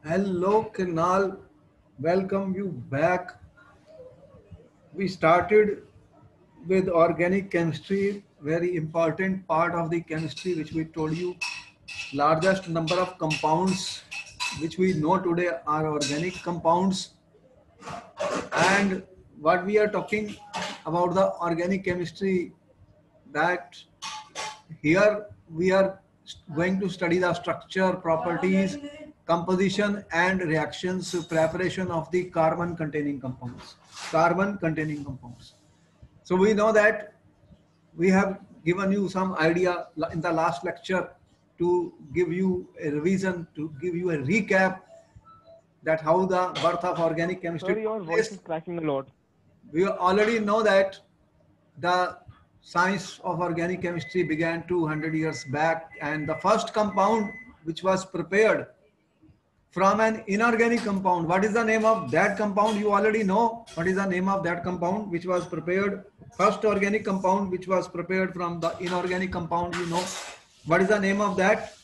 Hello, Kunal. Welcome you back. We started with organic chemistry, very important part of the chemistry, which we told you. Largest number of compounds which we know today are organic compounds. And what we are talking about the organic chemistry, that here we are going to study the structure, properties, composition and reactions, preparation of the carbon containing compounds. Carbon containing compounds. So we know that we have given you some idea in the last lecture to give you a revision, to give you a recap that how the birth of organic chemistry Sir, took your voice place. is cracking a lot. We already know that the science of organic chemistry began 200 years back, and the first compound which was prepared from an inorganic compound. What is the name of that compound? You already know what is the name of that compound which was prepared. First organic compound which was prepared from the inorganic compound, you know. What is the name of that?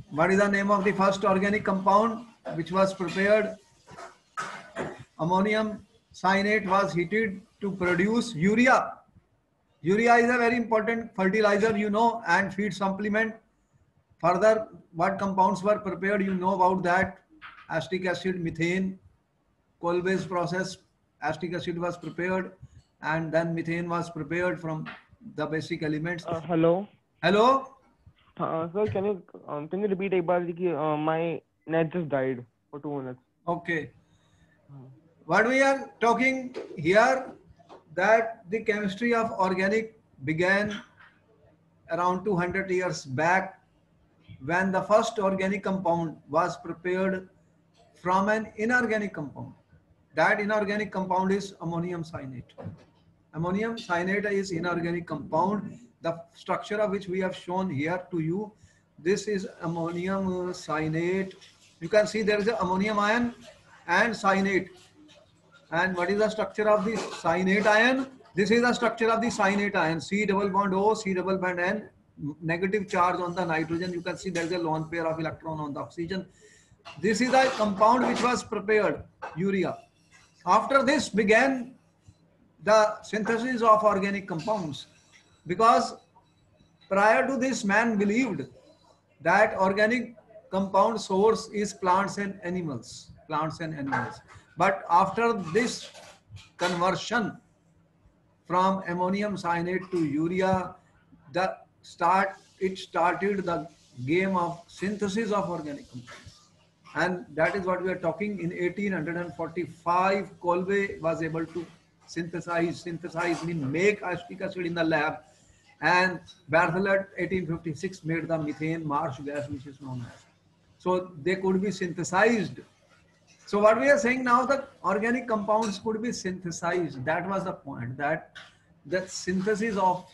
What is the name of the first organic compound which was prepared? Ammonium cyanate was heated to produce urea. Urea is a very important fertilizer, you know, and feed supplement. Further, what compounds were prepared, you know about that. Acetic acid, methane, Kolbe's process, acetic acid was prepared, and then methane was prepared from the basic elements. Hello. Hello? Sir, can you repeat एक बार कि my net just died for 2 minutes. Okay. What we are talking here, that the chemistry of organic began around 200 years back, when the first organic compound was prepared from an inorganic compound. That inorganic compound is ammonium cyanate. Ammonium cyanate is inorganic compound, the structure of which we have shown here to you. This is ammonium cyanate. You can see there is an ammonium ion and cyanate. And what is the structure of the cyanate ion? This is the structure of the cyanate ion. C double bond O, C double bond N, negative charge on the nitrogen. You can see there is a lone pair of electron on the oxygen. This is the compound which was prepared, urea. After this began the synthesis of organic compounds, because prior to this man believed that organic compound source is plants and animals, but after this conversion from ammonium cyanate to urea, it started the game of synthesis of organic compounds. And that is what we are talking. In 1845, Kolbe was able to synthesize means make acetic acid in the lab, and Berthelot 1856 made the methane marsh gas, which is known as. So they could be synthesized. So what we are saying now, that organic compounds could be synthesized. That was the point. That synthesis of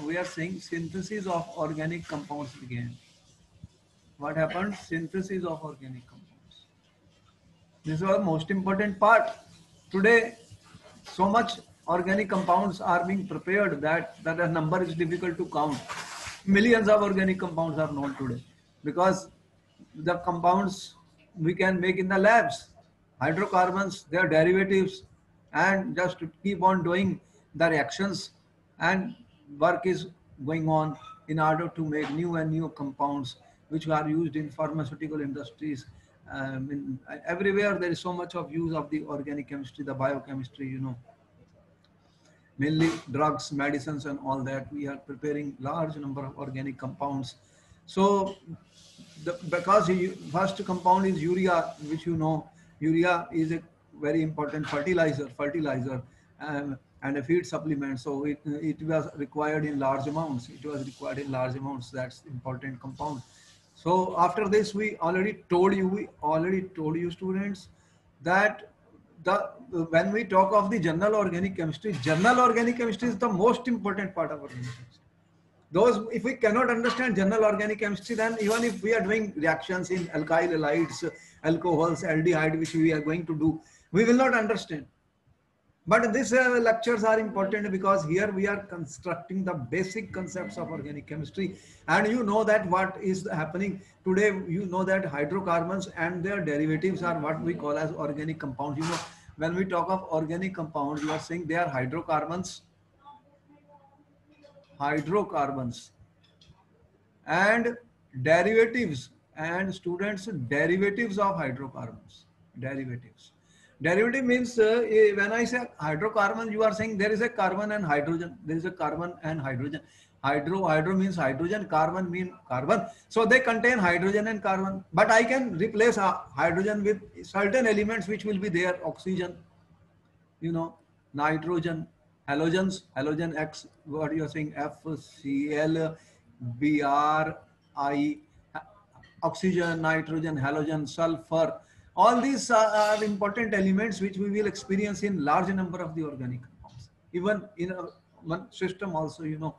we are saying synthesis of organic compounds began. What happened? Synthesis of organic compounds. This was the most important part. Today, so much organic compounds are being prepared that the number is difficult to count. Millions of organic compounds are known today, because the compounds we can make in the labs, hydrocarbons, their derivatives, and just to keep on doing the reactions, and work is going on in order to make new and new compounds which are used in pharmaceutical industries. Everywhere there is so much of use of the organic chemistry, the biochemistry, you know, mainly drugs, medicines, and all that. We are preparing large number of organic compounds. So, because the first compound is urea, which you know, urea is a very important fertilizer, and a feed supplement. So it was required in large amounts. That's important compound. So after this, we already told you students that the when we talk of the general organic chemistry is the most important part of organic chemistry. Those, if we cannot understand general organic chemistry, then even if we are doing reactions in alkyl halides, alcohols, aldehyde, which we are going to do, we will not understand. But these lectures are important because here we are constructing the basic concepts of organic chemistry. And you know that what is happening today, you know that hydrocarbons and their derivatives are what we call as organic compounds. You know, when we talk of organic compounds, you are saying they are hydrocarbons and derivatives, and students, derivatives of hydrocarbons. Derivative means when I say hydrocarbon, you are saying there is a carbon and hydrogen, there is a carbon and hydrogen. Hydro means hydrogen, carbon mean carbon, so they contain hydrogen and carbon, but I can replace hydrogen with certain elements which will be there: oxygen, you know, nitrogen, halogen X, what you are saying, FCl, Bri, oxygen, nitrogen, halogen, sulfur. All these are important elements which we will experience in large number of the organic compounds. Even in one system also, you know,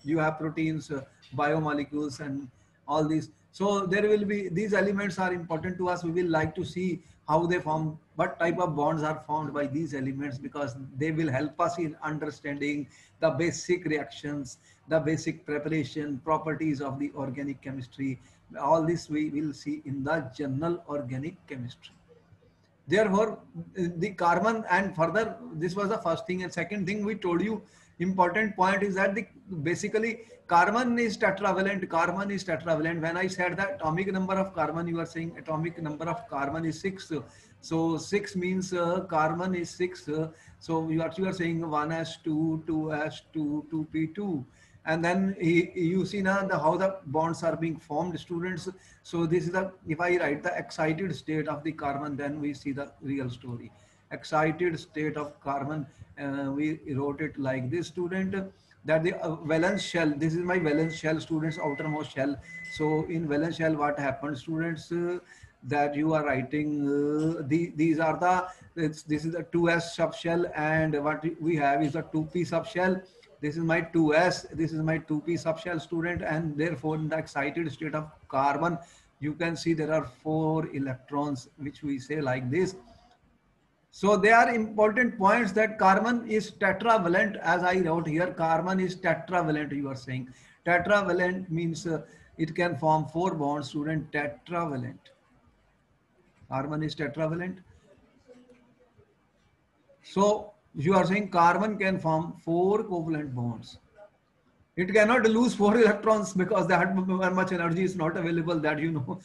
you have proteins, biomolecules, and all these. So there will be, these elements are important to us. We will like to see how they form, what type of bonds are formed by these elements, because they will help us in understanding the basic reactions, the basic preparation properties of the organic chemistry. All this we will see in the general organic chemistry. Therefore, the carbon, and further, this was the first thing. And second thing we told you, important point is that the basically carbon is tetravalent. Carbon is tetravalent. When I said that atomic number of carbon, you are saying atomic number of carbon is 6. So 6 means carbon is 6. So you are saying 1s2, 2s2, 2p2. And then you see now how the bonds are being formed, students. So this is the, if I write the excited state of the carbon, then we see the real story. Excited state of carbon, we wrote it like this, student, that the valence shell, this is my valence shell, students, outermost shell. So in valence shell, what happens, students, that you are writing, these are the, this is the 2s subshell, and what we have is a 2p subshell. This is my 2s, this is my 2p subshell, student, and therefore in the excited state of carbon, you can see there are 4 electrons, which we say like this. So they are important points, that carbon is tetravalent, as I wrote here, carbon is tetravalent, you are saying. Tetravalent means it can form 4 bonds, student, tetravalent. Carbon is tetravalent. So you are saying carbon can form 4 covalent bonds. It cannot lose 4 electrons because that much energy is not available, that you know.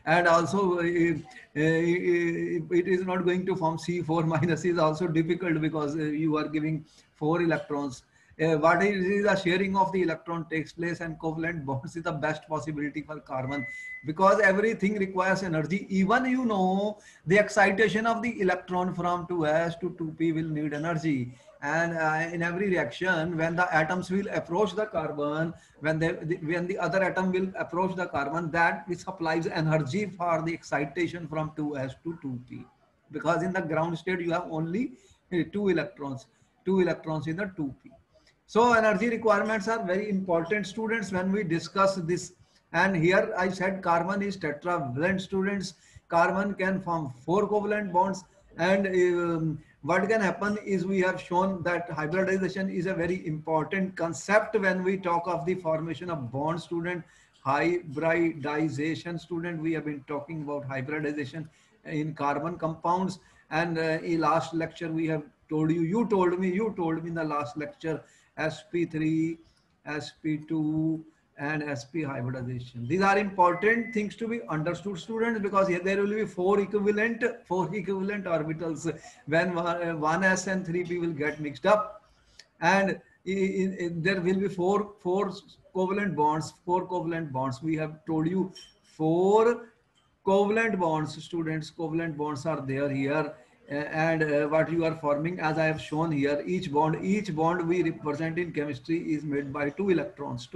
And also it is not going to form C4 minus, is also difficult because you are giving 4 electrons. What is the sharing of the electron takes place, and covalent bonds is the best possibility for carbon, because everything requires energy. Even you know the excitation of the electron from 2s to 2p will need energy. And in every reaction, when the atoms will approach the carbon, when the other atom will approach the carbon, that which supplies energy for the excitation from 2s to 2p, because in the ground state you have only 2 electrons in the 2p. So energy requirements are very important, students, when we discuss this. And here I said carbon is tetravalent, students. Carbon can form 4 covalent bonds. And what can happen is, we have shown that hybridization is a very important concept when we talk of the formation of bonds, student. Hybridization, student, we have been talking about hybridization in carbon compounds. And in last lecture we have told you, you told me in the last lecture, sp3, sp2, and sp hybridization. These are important things to be understood, students, because here there will be 4 equivalent orbitals when 1s and 3p will get mixed up. And there will be four covalent bonds. We have told you 4 covalent bonds, students. Covalent bonds are there here. And what you are forming, as I have shown here, each bond we represent in chemistry is made by 2 electrons.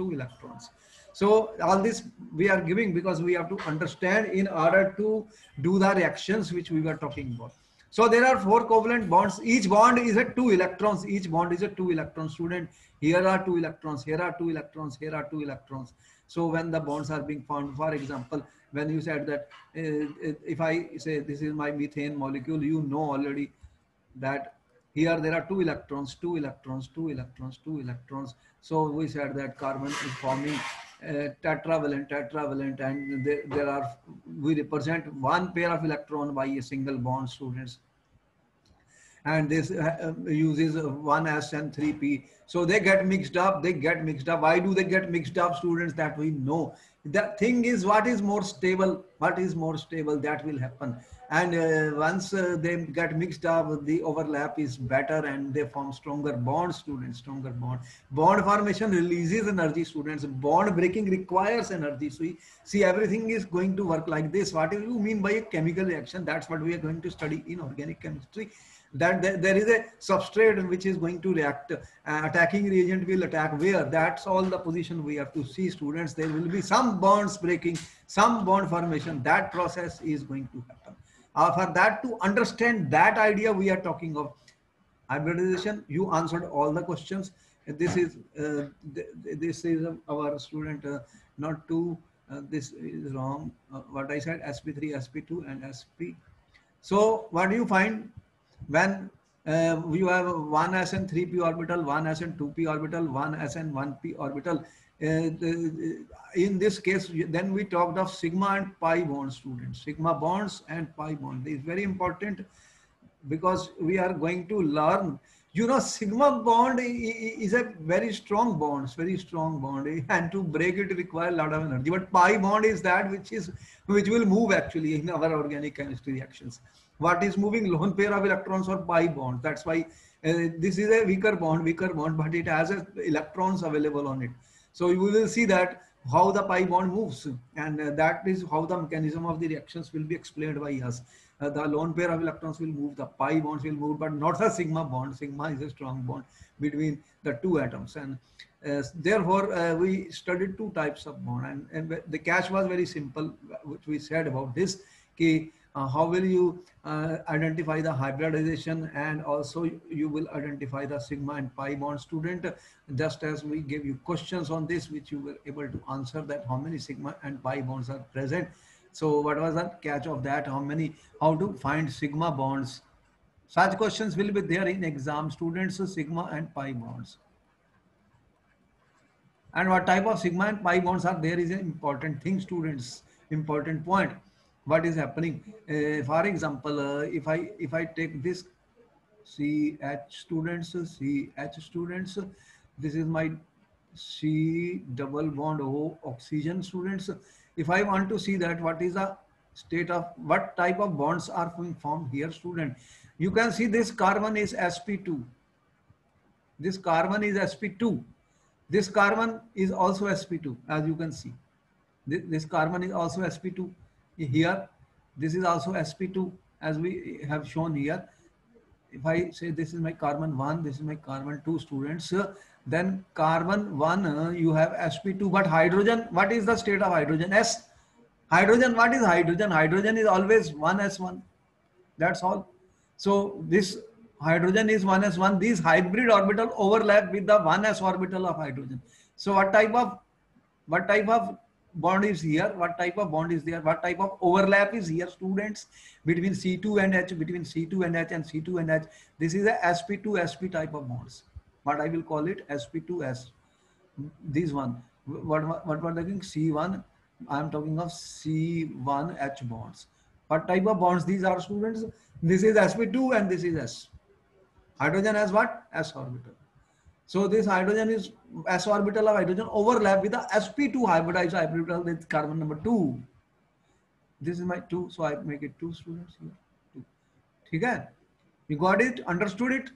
So all this we are giving because we have to understand in order to do the reactions which we were talking about. So there are 4 covalent bonds. Each bond is a 2 electrons. Student. Here are 2 electrons, here are 2 electrons, here are 2 electrons. So when the bonds are being formed, for example, when you said that, if I say this is my methane molecule, you know already that Here there are two electrons, two electrons, two electrons, two electrons. So we said that carbon is forming tetravalent, tetravalent, and there are, we represent one pair of electron by a single bond, students. And this uses 1s and 3p, so they get mixed up, they get mixed up. Why do they get mixed up, students? That we know. The thing is, what is more stable, what is more stable, that will happen. And once they get mixed up, the overlap is better and they form stronger bonds, students, stronger bond formation releases energy, students. Bond breaking requires energy. So see, everything is going to work like this. What do you mean by a chemical reaction? That's what we are going to study in organic chemistry. That there is a substrate which is going to react, attacking reagent will attack where. That's all the position we have to see, students. There will be some bonds breaking, some bond formation. That process is going to happen. For that, to understand that idea we are talking of hybridization, you answered all the questions. This is our student, not two, this is wrong, what I said, sp3, sp2 and sp. So what do you find when you have 1s and 3p orbital, 1s and 2p orbital, 1s and 1p orbital? In this case, then we talked of sigma and pi bonds, students. Sigma bonds and pi bonds. This is very important because we are going to learn. You know, sigma bond is a very strong bond, very strong bond, and to break it requires a lot of energy. But pi bond is that which will move actually in our organic chemistry reactions. What is moving? Lone pair of electrons or pi bond. That's why this is a weaker bond, but it has electrons available on it. So you will see that how the pi bond moves, and that is how the mechanism of the reactions will be explained by us. The lone pair of electrons will move, the pi bonds will move, but not the sigma bond. Sigma is a strong bond between the two atoms, and therefore we studied two types of bond, and the catch was very simple, which we said about this. How will you identify the hybridization, and also you will identify the sigma and pi bond, student, just as we gave you questions on this which you were able to answer, that how many sigma and pi bonds are present. So what was the catch of that? How to find sigma bonds? Such questions will be there in exam, students. Sigma and pi bonds, and what type of sigma and pi bonds are there is an important thing, students, important point. What is happening? For example, if I take this CH students, this is my C double bond O oxygen, students. If I want to see that what is the state of, what type of bonds are being formed here, student, you can see this carbon is sp2, this carbon is sp2, this carbon is also sp2, as you can see. This carbon is also sp2 here. This is also sp2, as we have shown here. If I say this is my carbon 1, this is my carbon 2, students, then carbon 1, you have sp2, but hydrogen, what is the state of hydrogen? S. Hydrogen, what is hydrogen? Hydrogen is always 1s1. That's all. So this hydrogen is 1s1. These hybrid orbital overlap with the 1s orbital of hydrogen. So what type of bond is here? What type of bond is there? What type of overlap is here, students, between C2 and H, between C2 and H and C2 and H? This is a sp2sp type of bonds. What I will call it sp2s. This one. What were the things? C1. I am talking of C1H bonds. What type of bonds these are, students? This is sp2 and this is S. Hydrogen has what? S orbital. So this hydrogen is s orbital of hydrogen overlap with the sp2 hybridized orbital with carbon number 2. This is my 2, so I make it 2, students here. 2. Okay? You got it? Understood it?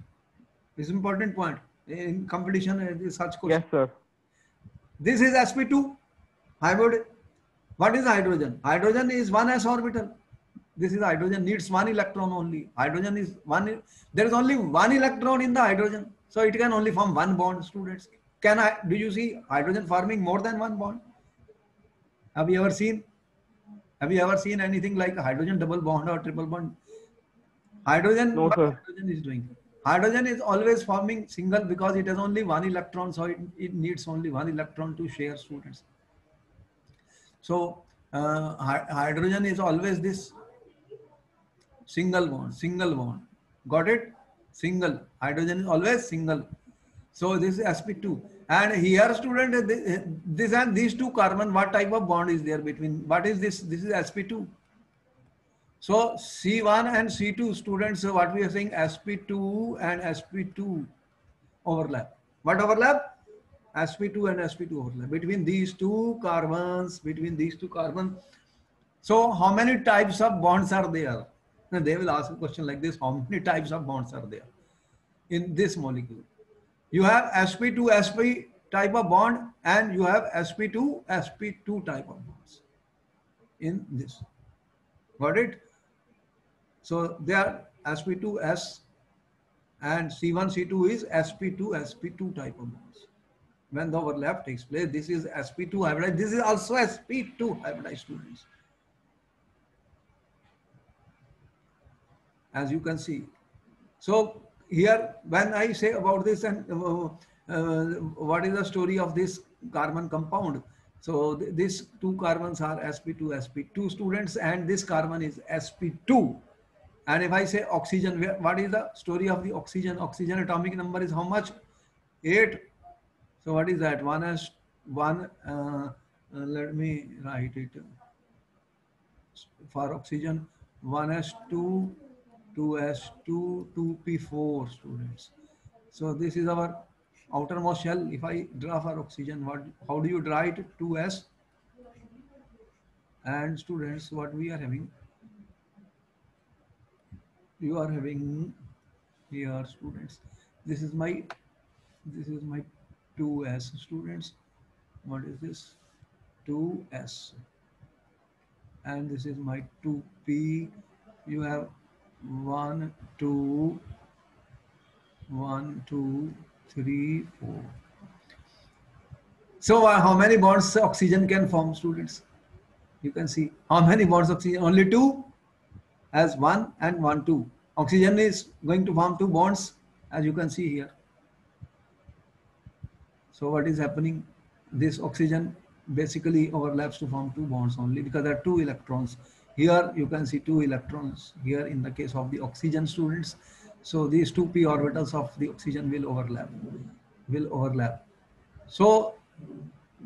This is important point. In competition, such question. Yes, sir. This is sp2 hybrid. What is hydrogen? Hydrogen is 1s orbital. This is hydrogen, needs 1 electron only. Hydrogen is 1, there is only 1 electron in the hydrogen. So it can only form 1 bond, students. Do you see hydrogen forming more than 1 bond? Have you ever seen anything like a hydrogen double bond or triple bond? Hydrogen, No, what sir. hydrogen is doing? Hydrogen is always forming single because it has only 1 electron. So it needs only 1 electron to share, students. So hydrogen is always this single bond. Got it? single. Hydrogen is always single. So this is sp2. And here student, this and these two carbon, what type of bond is there between, what is this? This is sp2. So C1 and C2 students, what we are saying, sp2 and sp2 overlap. What overlap? sp2 and sp2 overlap between these two carbons, So how many types of bonds are there? Now they will ask a question like this: how many types of bonds are there in this molecule? You have sp2 sp type of bond, and you have sp2 sp2 type of bonds in this. Got it? So they are sp2s, and C1 C2 is sp2 type of bonds. When the overlap takes place, this is sp2 hybridized. This is also sp2 hybridized, students. As you can see. So here, when I say about this, and what is the story of this carbon compound? So these two carbons are sp2 students, and this carbon is sp2. And if I say oxygen, what is the story of the oxygen? Oxygen atomic number is how much? 8. So what is that? 1s1. Let me write it. For oxygen, 1s2, 2s2, 2p4, students. So this is our outermost shell. If I draw for oxygen, how do you draw it? 2s. And students, what we are having? You are having here, students. This is my 2s, students. What is this? 2s. And this is my 2p. You have 1 2 1 2 3 4. So how many bonds oxygen can form, students? You can see how many bonds oxygen? Only 2, as 1 and 1 2. Oxygen is going to form 2 bonds, as you can see here. So what is happening? This oxygen basically overlaps to form 2 bonds only, because there are 2 electrons. Here you can see 2 electrons here in the case of the oxygen, students. So these 2p orbitals of the oxygen will overlap. So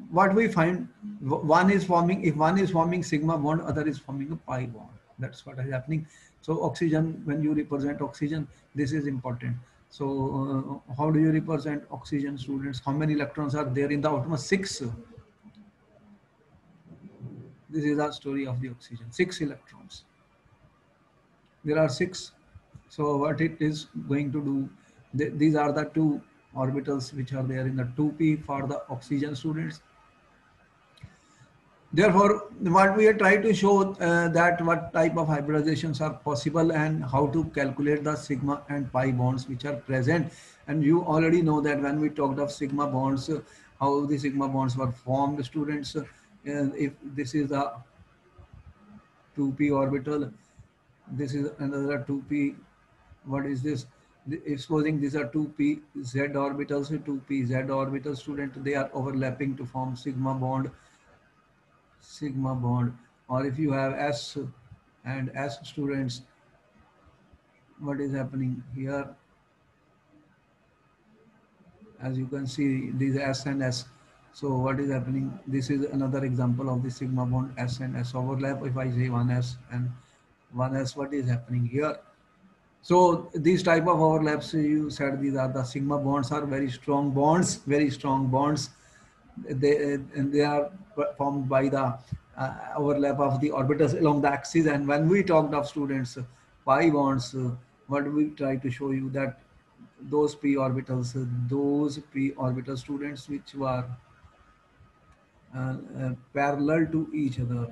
what we find, if one is forming sigma bond, other is forming a pi bond. That's what is happening. So oxygen, when you represent oxygen, this is important. So how do you represent oxygen, students? How many electrons are there in the outermost? 6. This is the story of the oxygen. 6 electrons. There are 6. So what it is going to do, these are the 2 orbitals which are there in the 2p for the oxygen, students. Therefore, what we are trying to show, that what type of hybridizations are possible and how to calculate the sigma and pi bonds which are present. And you already know that when we talked of sigma bonds, how the sigma bonds were formed, students. If this is a 2p orbital, this is another 2p. What is this? Supposing these are 2p z orbitals, 2p z orbitals, student, they are overlapping to form sigma bond. Or if you have s and s, students, what is happening here? As you can see, these s and s. So what is happening? This is another example of the sigma bond, s and s overlap. If I say 1s and 1s, what is happening here? So these type of overlaps, you said these are the sigma bonds, are very strong bonds. They are formed by the overlap of the orbitals along the axis. And when we talked of, students, pi bonds, what we try to show you, that those p orbitals, students, which were parallel to each other.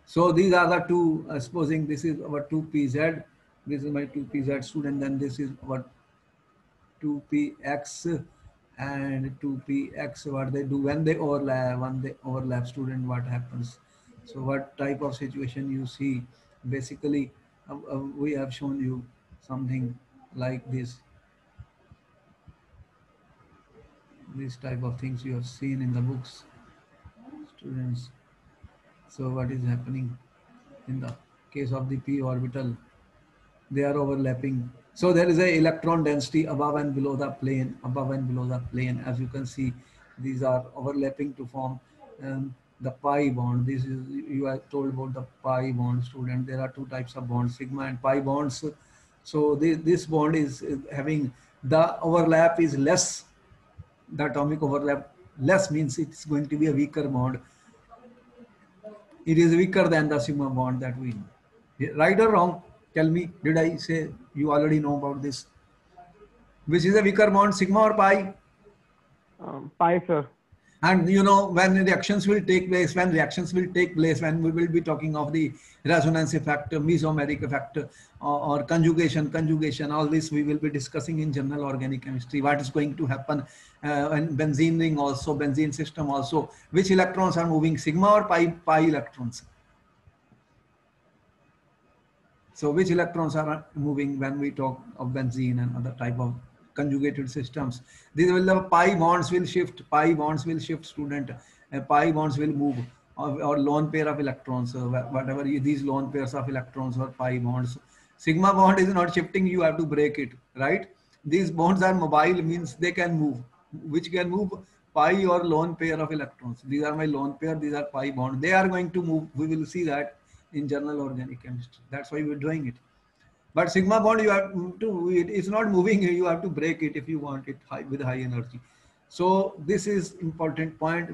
So these are the 2, supposing this is our 2pz, this is my 2pz, student, then this is what 2px and 2px. What they do when they overlap, student, what happens? So what type of situation you see? Basically, we have shown you something like this type of things you have seen in the books, students. So what is happening in the case of the p orbital? They are overlapping. So there is a electron density above and below the plane, above and below the plane. As you can see, these are overlapping to form the pi bond. This is, you are told about the pi bond, student. There are two types of bonds, sigma and pi bonds. So this bond is having, the overlap is less, the atomic overlap less, means it's going to be a weaker bond. It is weaker than the sigma bond that we know. Right or wrong? Tell me, did I say you already know about this? Which is a weaker bond, sigma or pi? Pi, sir. And you know, when reactions will take place, when we will be talking of the resonance effect, mesomeric effect, or conjugation, all this we will be discussing in general organic chemistry. What is going to happen in benzene ring also, benzene system also, which electrons are moving, sigma or pi electrons? So which electrons are moving when we talk of benzene and other type of conjugated systems? These will, the pi bonds will shift, student. Pi bonds will move, or lone pair of electrons, whatever these lone pairs of electrons or pi bonds. Sigma bond is not shifting, you have to break it, right? These bonds are mobile, means they can move. Which can move? Pi or lone pair of electrons. These are my lone pair, these are pi bonds. They are going to move. We will see that in general organic chemistry. That's why we're doing it. But sigma bond, you have to, it's not moving, you have to break it if you want it high, with high energy. So this is important point.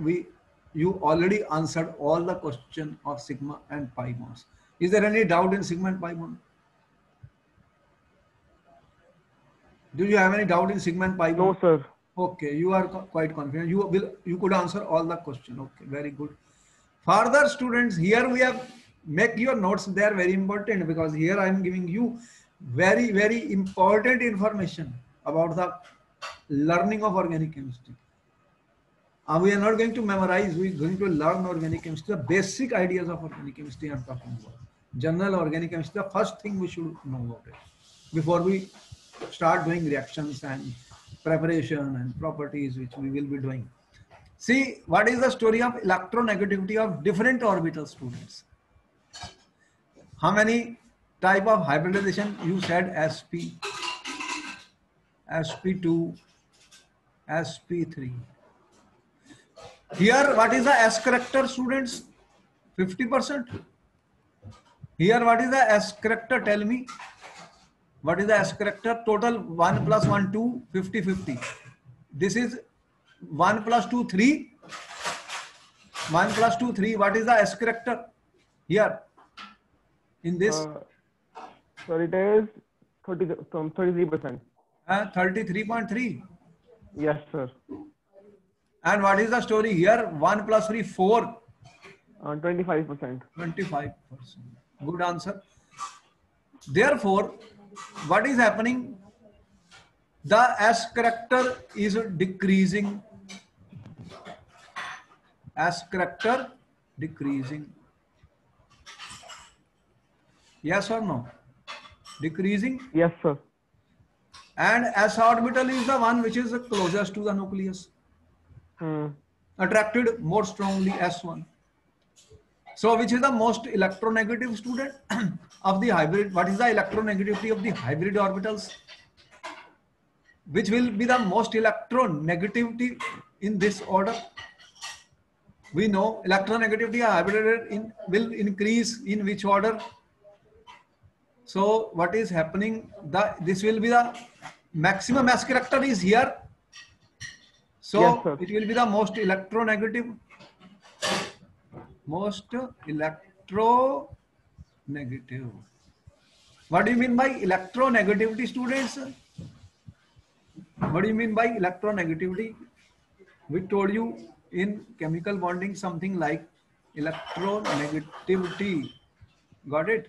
You already answered all the question of sigma and pi bonds. Is there any doubt in sigma and pi bond? Do you have any doubt in sigma and pi bond? No, sir. Okay, you are quite confident. You could answer all the question. Okay, very good. Further, students, here we have, make your notes, they are very important, because here I am giving you very important information about the learning of organic chemistry. We are not going to memorize, we are going to learn organic chemistry, the basic ideas of organic chemistry I am talking about. General organic chemistry, the first thing we should know about it before we start doing reactions and preparation and properties, which we will be doing. See, what is the story of electronegativity of different orbitals, students? How many type of hybridization? You said sp, sp2, sp3. Here, what is the s character, students? 50%. Here, what is the s character? Tell me. What is the s character? Total 1 plus 1, 2, 50, 50. This is 1 plus 2, 3. 1 plus 2, 3. What is the s character? Here. In this. So it is 33%. 33.3. Yes, sir. And what is the story here? 1 plus 3, 4. 25%. 25%. Good answer. Therefore, what is happening? The S character is decreasing. S character decreasing. Yes or no? Decreasing. Yes, sir. And S orbital is the one which is closest to the nucleus. Attracted more strongly, S1. So which is the most electronegative, student, of the hybrid? What is the electronegativity of the hybrid orbitals? Which will be the most electronegativity in this order? We know electronegativity of hybrid will increase in which order? So what is happening? This will be the maximum S character is here. So yes, it will be the most electronegative. Most electronegative. What do you mean by electronegativity, students? What do you mean by electronegativity? We told you in chemical bonding something like electronegativity. Got it?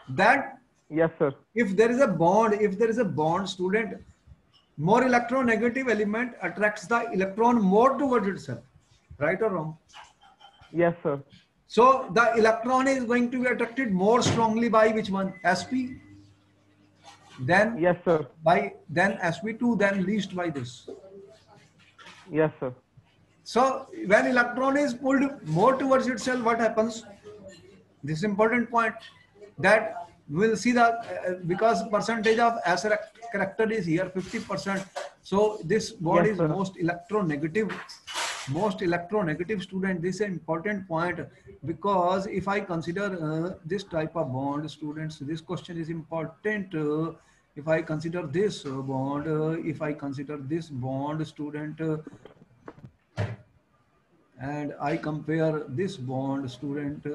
That yes, sir. If there is a bond, student, more electronegative element attracts the electron more towards itself. Right or wrong? Yes, sir. So the electron is going to be attracted more strongly by which one? Sp. Then yes, sir. Then sp2, then least by this. Yes, sir. So when electron is pulled more towards itself, what happens? This important point, that we'll see that because percentage of S character is here 50%. So this bond Yes, is sir. most electronegative. Most electronegative student. This is an important point because if I consider this type of bond, students, this question is important. If I consider this bond, if I consider this bond, student, and I compare this bond, student.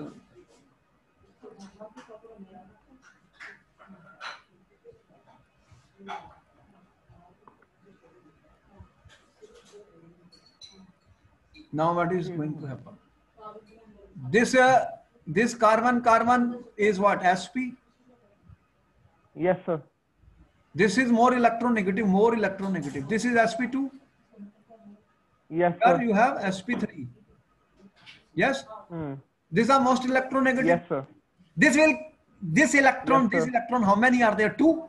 Now what is going to happen? This carbon is what? Sp. Yes, sir. This is more electronegative, more electronegative. This is sp2. Yes, Here sir. you have sp3. Yes, Hmm. these are most electronegative. Yes, sir. This will Yes, this sir. electron, how many are there? Two.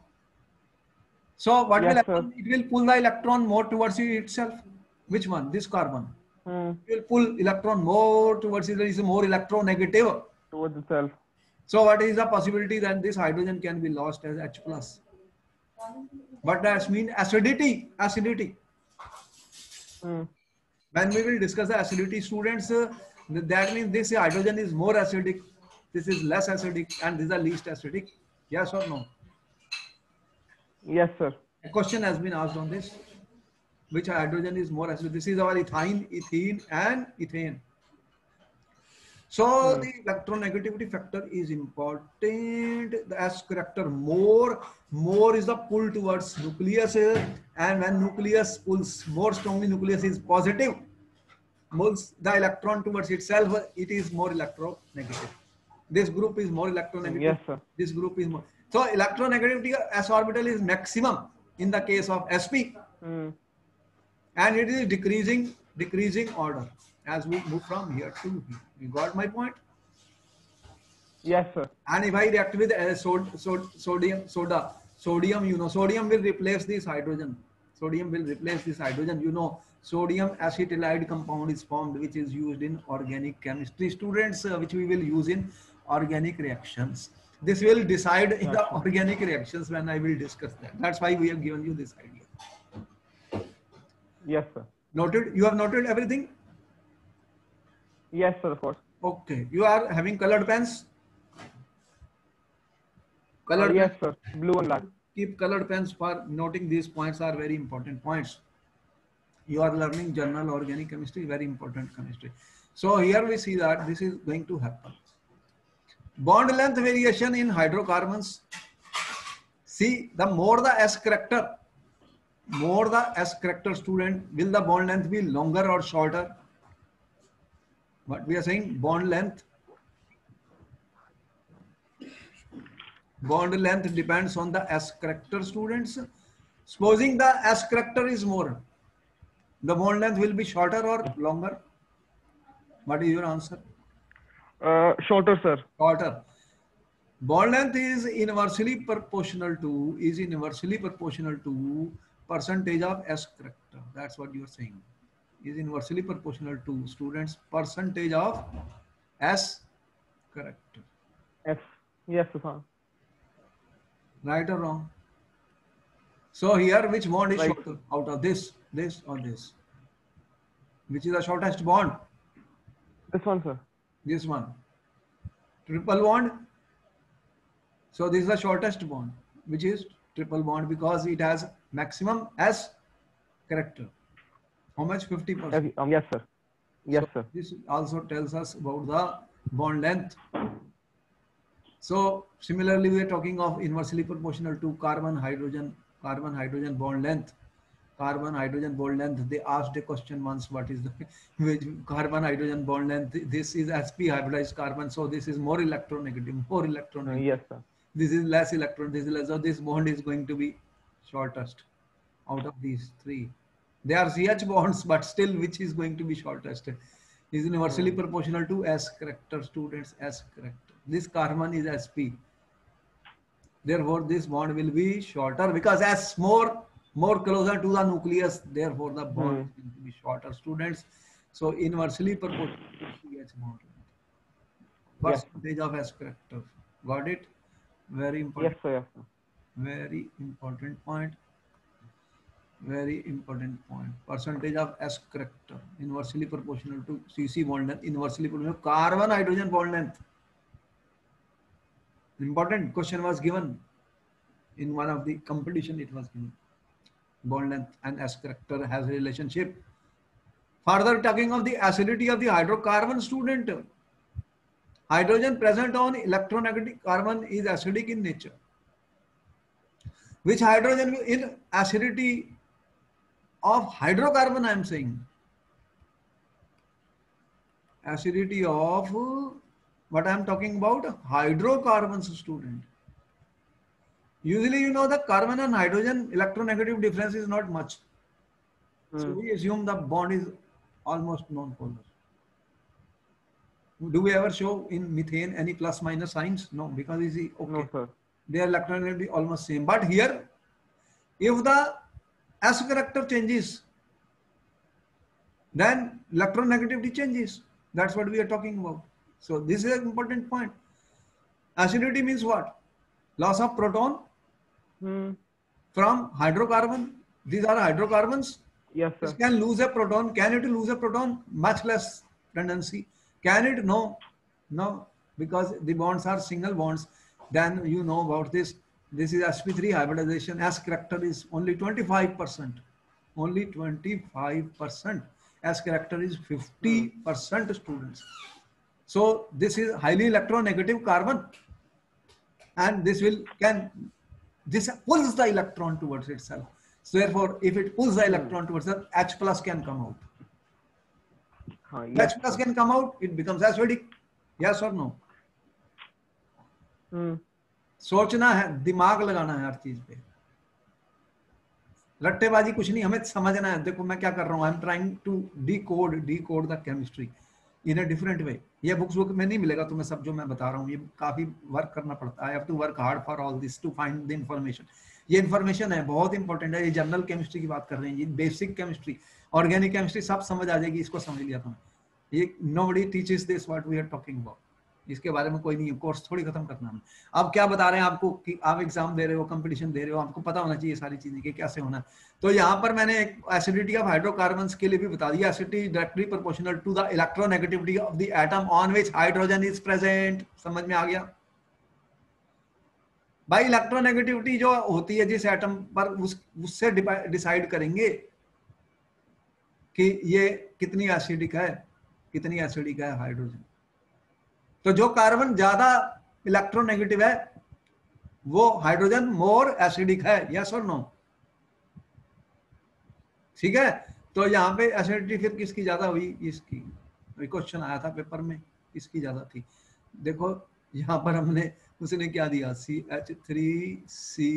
So what will Yes, sir. happen? It will pull the electron more towards itself. Which one? This carbon. Hmm. It will pull electron more towards it. There is more electronegative. Towards itself. So what is the possibility that this hydrogen can be lost as H plus? But that means acidity. Acidity. Hmm. When we will discuss the acidity, students, that means this hydrogen is more acidic, this is less acidic, and these are least acidic. Yes or no? Yes, sir. A question has been asked on this. Which hydrogen is more acidic? This is our ethine, ethene, and ethane. So the electronegativity factor is important. The S character more is the pull towards nucleus, and when nucleus pulls more strongly, nucleus is positive. Pulls the electron towards itself, it is more electronegative. This group is more electronegative. Yes, sir. This group is more. So electronegativity s orbital is maximum in the case of sp, Hmm. and it is decreasing order as we move from here to here. You got my point? Yes, sir. And if I react with sodium, you know, sodium will replace this hydrogen. Sodium will replace this hydrogen. You know, sodium acetylide compound is formed, which is used in organic chemistry. Students, which we will use in organic reactions. This will decide in the Gotcha. organic reactions when I will discuss that. That's why we have given you this idea. Yes, sir. Noted? You have noted everything? Yes, sir, of course. Okay. You are having colored pens? Colored Yes, pens. sir. Blue and black. Keep colored pens for noting these points are very important points. You are learning general organic chemistry, very important chemistry. So here we see that this is going to happen. Bond length variation in hydrocarbons. See, the more the S character, student, will the bond length be longer or shorter? What we are saying, bond length depends on the S character, students. Supposing the S character is more, the bond length will be shorter or longer? What is your answer? Shorter, sir. Shorter. Bond length is inversely proportional to percentage of S character. That's what you are saying. Is inversely proportional to, students, percentage of S character. Yes. Yes, sir. Right or wrong? So here, which bond is Right. shorter out of this or this? Which is the shortest bond? This one, sir. This one. Triple bond. So this is the shortest bond, which is triple bond because it has maximum S character. How much? 50%. Yes, sir. Yes, So sir. this also tells us about the bond length. So similarly, we are talking of inversely proportional to carbon hydrogen bond length. Carbon hydrogen bond length. They asked a question once: what is the which carbon hydrogen bond length? This is sp hybridized carbon, so this is more electronegative, more electronegative. Yes, sir. This is less electron. This is less. So this bond is going to be shortest out of these three. They are CH bonds, but still, which is going to be shortest? Is inversely proportional to S character, students. S character. This carbon is sp. Therefore, this bond will be shorter because S more closer to the nucleus. Therefore, the bond is going to be shorter, students. So inversely proportional to CH bond. Yes. Percentage of S character. Got it? Very Yes, important. sir. Yes, sir. Very important point. Very important point. Percentage of S character inversely proportional to CC bond length. Inversely proportional carbon hydrogen bond length. Important question was given in one of the competition. It was given. Bond length and S character has a relationship. Further talking of the acidity of the hydrocarbon, student. Hydrogen present on electronegative carbon is acidic in nature. Which hydrogen in acidity of hydrocarbon I am saying. Acidity of what I am talking about, hydrocarbons, student. Usually you know the carbon and hydrogen electronegative difference is not much. So Hmm. we assume the bond is almost non-polar. Do we ever show in methane any plus minus signs? No, because it's okay. No, sir. They are electronegatively almost same. But here, if the S character changes, then electronegativity changes. That's what we are talking about. So this is an important point. Acidity means what? Loss of proton Hmm. from hydrocarbon. These are hydrocarbons. Yes, This sir. can lose a proton. Can it lose a proton? Much less tendency. Can it? No. No. Because the bonds are single bonds. Then you know about this. This is sp3 hybridization. S character is only 25%. Only 25%. S character is Hmm. 50% students. So this is highly electronegative carbon, and this pulls the electron towards itself. So therefore, if it pulls the Hmm. electron towards itself, H plus can come out. Yes, H plus sir. can come out, it becomes acidic. Yes or no? Hmm. सोचना है, दिमाग लगाना है हर चीज पे, रट्टेबाजी कुछ नहीं, हमें समझना है. देखो मैं क्या कर रहा हूँ, I am trying to decode the chemistry in a different way. ये बुक में नहीं मिलेगा तुम्हें सब जो मैं बता रहा हूँ, ये काफी वर्क करना पड़ता है. I have to work hard for all this to find the information. ये इन्फॉर्मेशन है बहुत इंपॉर्टेंट है. ये जनरल केमिस्ट्री की बात कर रहे हैं, ये बेसिक केमिस्ट्री, ऑर्गेनिक केमिस्ट्री सब समझ आ जाएगी, इसको समझ लिया तुम्हें. ये nobody teaches this what we are talking about. इसके बारे में कोई नहीं है, कोर्स थोड़ी खत्म करना है. अब क्या बता रहे हैं आपको कि आप एग्जाम दे रहे हो, कंपटीशन दे रहे हो, आपको पता होना चाहिए सारी चीजें कि कैसे होना है. तो यहाँ पर मैंने एक एसिडिटी ऑफ हाइड्रोकार्बन्स के लिए भी बता दिया. Acidity directly proportional to the electronegativity of the atom on which hydrogen is present. समझ में आ गया भाई? इलेक्ट्रोनेगेटिविटी जो होती है जिस एटम पर, उससे डिसाइड करेंगे कि ये कितनी एसिडिक है, कितनी एसिडिक है हाइड्रोजन. तो जो कार्बन ज्यादा इलेक्ट्रोनेगेटिव है वो हाइड्रोजन मोर एसिडिक है. यस और नो? ठीक है. तो यहाँ पे एसिडिटी फिर किसकी ज्यादा हुई? इसकी. क्वेश्चन आया था पेपर में, इसकी ज्यादा थी. देखो यहाँ पर हमने, उसने क्या दिया, CH3C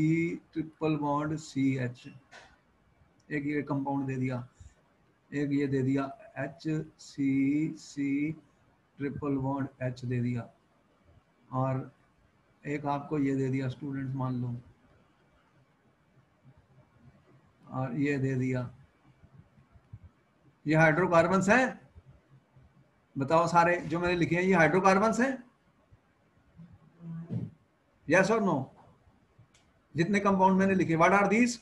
ट्रिपल बॉन्ड CH, एक ये कंपाउंड दे दिया, एक ये दे दिया HCC ट्रिपल बॉन्ड H दे दिया, और एक आपको ये दे दिया स्टूडेंट्स मान लो, और ये दे दिया. ये हाइड्रोकार्बन्स हैं. बताओ सारे जो मैंने लिखे हैं ये हाइड्रोकार्बन्स हैं. यस और नो? जितने कंपाउंड मैंने लिखे, व्हाट आर दीज?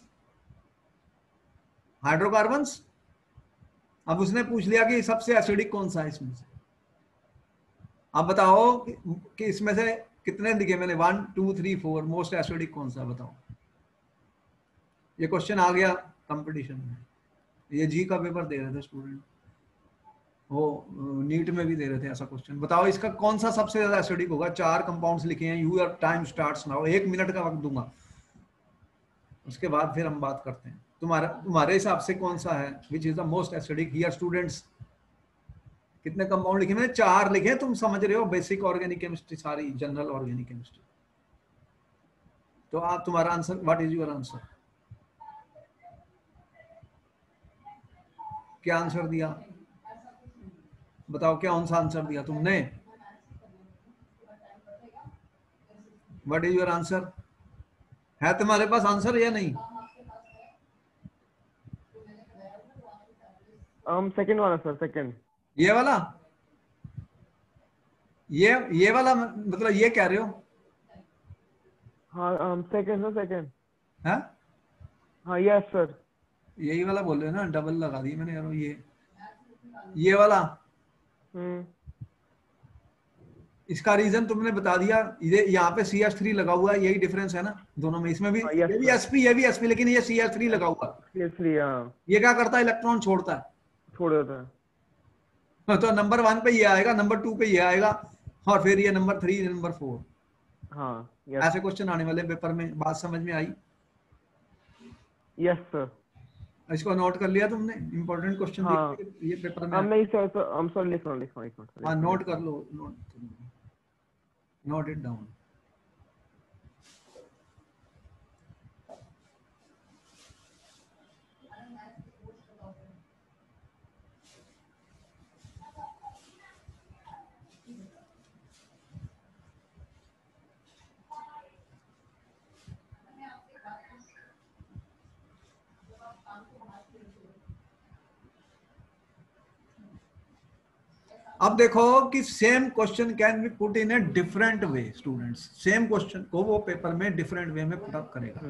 हाइड्रोकार्बन्स. अब उसने पूछ लिया कि सबसे एसिडिक कौन सा है इसमें से. अब बताओ कि इसमें से कितने लिखे मैंने? 1 2 3 4. मोस्ट एसिडिक कौन सा बताओ? ये क्वेश्चन आ गया कंपटीशन में. ये जी का पेपर दे रहे थे स्टूडेंट, वो नीट में भी दे रहे थे ऐसा क्वेश्चन. बताओ इसका कौन सा सबसे ज्यादा एसिडिक होगा? 4 कंपाउंड्स लिखे हैं. Your time starts now. 1 minute का वक्त दूंगा, उसके बाद फिर हम बात करते हैं. तुम्हारे हिसाब से कौन सा है which is the most acidic? Here students कितने कंपाउंड लिखे? मैंने 4 लिखे. तुम समझ रहे हो, बेसिक ऑर्गेनिक केमिस्ट्री, सारी जनरल ऑर्गेनिक केमिस्ट्री. तो आप, तुम्हारा answer, what is your answer? क्या आंसर दिया? बताओ क्या कौन सा आंसर दिया तुमने? What is your answer? है तुम्हारे पास आंसर या नहीं? सेकंड वाला सर, सेकंड. ये वाला? ये वाला मतलब ये कह रहे हो? हाँ सेकंड सर सेकंड। है? हाँ यस सर। यही वाला बोल रहे हैं ना, डबल लगा दी मैंने यार, ये वाला। हम्म। इसका रीजन तुमने बता दिया, ये यहाँ पे CH3 लगा हुआ है, यही डिफरेंस है ना दोनों में। इसमें भी हाँ यस ये भी सर। sp, ये भी sp, लेकिन ये CH3 लगा हुआ है। CH3 हाँ ये क्या करता है, इलेक्ट्रॉन छोड़ता है। छोड़ देता है। तो नंबर 1 पे ये आएगा, नंबर 2 पे ये आएगा, और फिर ये नंबर 3, नंबर 4। हाँ यस। ऐसे क्वेश्चन आने वाले पेपर में, बात समझ में आई? Yes sir. इसको नोट कर लिया तुमने? इंपॉर्टेंट क्वेश्चन हाँ देखिए ये पेपर में हम आए। नहीं सर सर हम सर लिख रहा हूँ लिख रहा हूँ एक मिनट हाँ, लिख नोट रहा कर लो, नोट इट डाउन। अब देखो कि same question can be put in a different way. Students, same question को वो पेपर में डिफरेंट वे में पुट अप करेगा।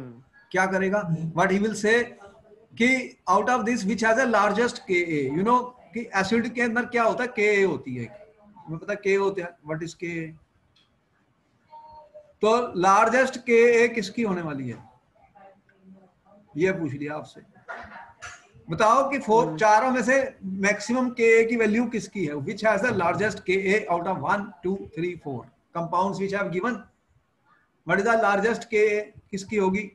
क्या करेगा? व्हाट ही विल से कि out of this which has a largest K A, you know कि acid के अंदर क्या होता है, के ए होती है। तुम्हें पता के होता है, व्हाट इज के? तो लार्जेस्ट के ए किसकी होने वाली है, ये पूछ लिया आपसे। बताओ कि चारों में से मैक्सिमम के ए की वैल्यू किसकी है? Which has the largest K a out of 1 2 3 4 compounds which have given, what is the largest K a किसकी होगी?